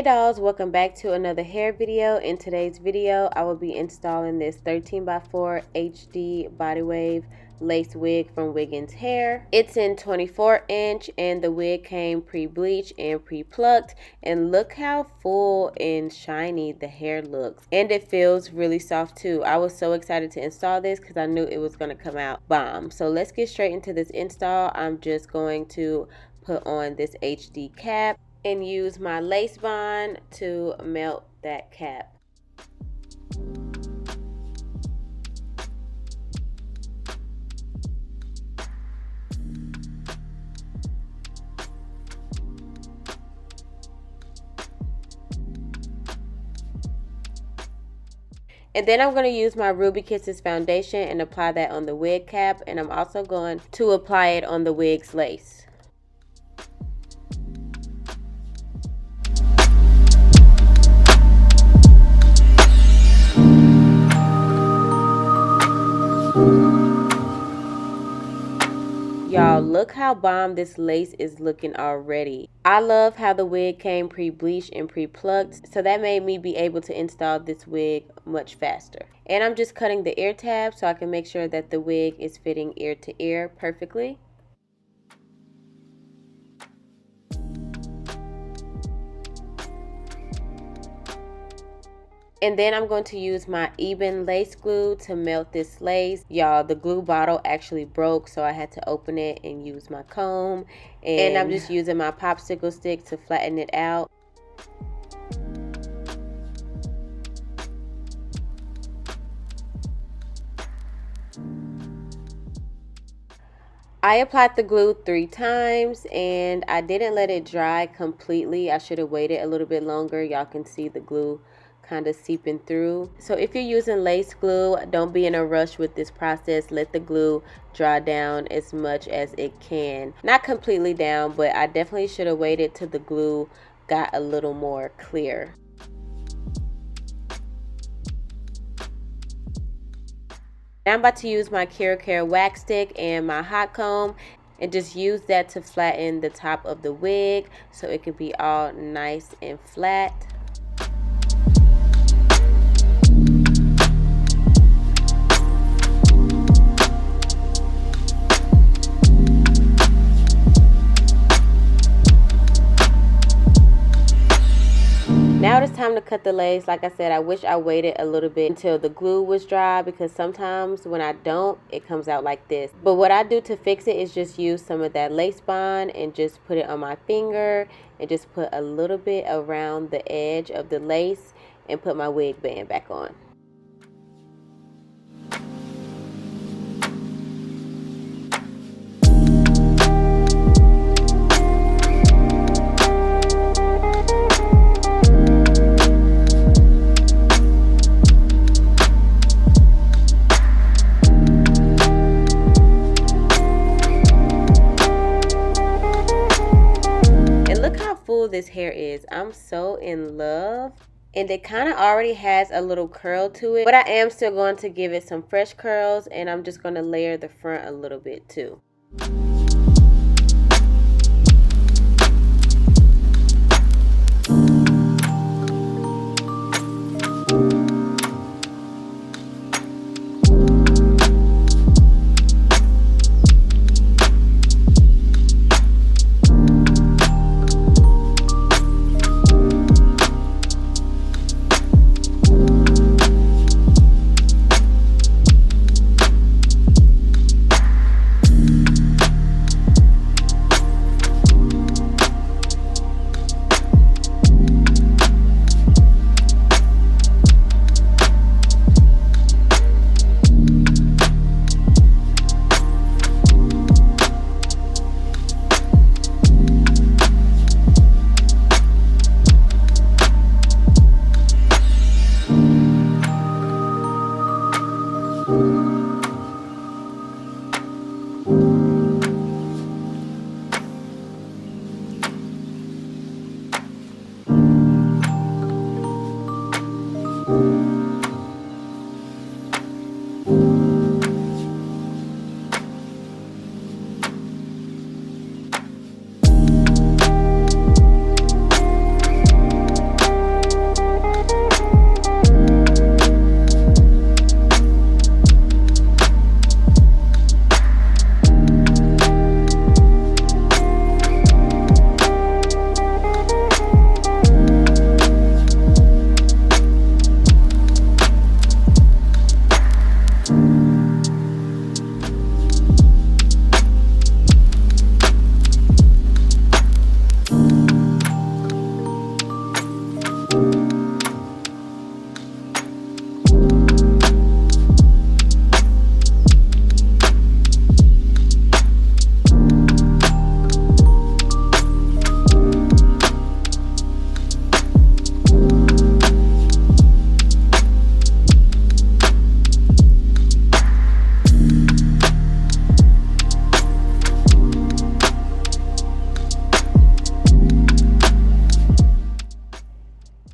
Hey dolls, welcome back to another hair video. In today's video, I will be installing this 13x4 HD body wave lace wig from Wiggins Hair. It's in 24" and the wig came pre-bleached and pre-plucked, and look how full and shiny the hair looks, and it feels really soft too. I was so excited to install this because I knew it was going to come out bomb. So let's get straight into this install. I'm just going to put on this HD cap and use my lace bond to melt that cap. And then I'm going to use my Ruby Kisses foundation and apply that on the wig cap, and I'm also going to apply it on the wig's lace. Y'all, look how bomb this lace is looking already. I love how the wig came pre-bleached and pre-plucked, so that made me be able to install this wig much faster. And I'm just cutting the ear tab so I can make sure that the wig is fitting ear to ear perfectly. And then I'm going to use my Eben lace glue to melt this lace. Y'all, the glue bottle actually broke, so I had to open it and use my comb. And I'm just using my popsicle stick to flatten it out. I applied the glue 3 times and I didn't let it dry completely. I should have waited a little bit longer. Y'all can see the glue kind of seeping through. So if you're using lace glue, don't be in a rush with this process. Let the glue dry down as much as it can. Not completely down, but I definitely should have waited till the glue got a little more clear. Now I'm about to use my Care wax stick and my hot comb and just use that to flatten the top of the wig so it can be all nice and flat. Now it's time to cut the lace. Like I said, I wish I waited a little bit until the glue was dry, because sometimes when I don't, it comes out like this. But what I do to fix it is just use some of that lace bond and just put it on my finger and just put a little bit around the edge of the lace and put my wig band back on. This hair is. I'm so in love, and it kind of already has a little curl to it, but I am still going to give it some fresh curls, and I'm just going to layer the front a little bit too.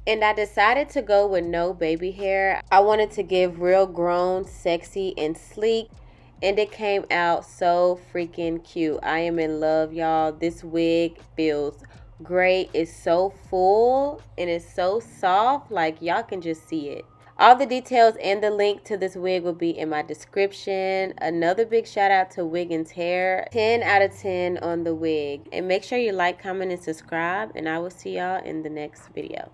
And I decided to go with no baby hair. I wanted to give real grown, sexy, and sleek. And it came out so freaking cute. I am in love, y'all. This wig feels great. It's so full and it's so soft. Like, y'all can just see it. All the details and the link to this wig will be in my description. Another big shout out to Wiggins Hair. 10 out of 10 on the wig. And make sure you like, comment, and subscribe. And I will see y'all in the next video.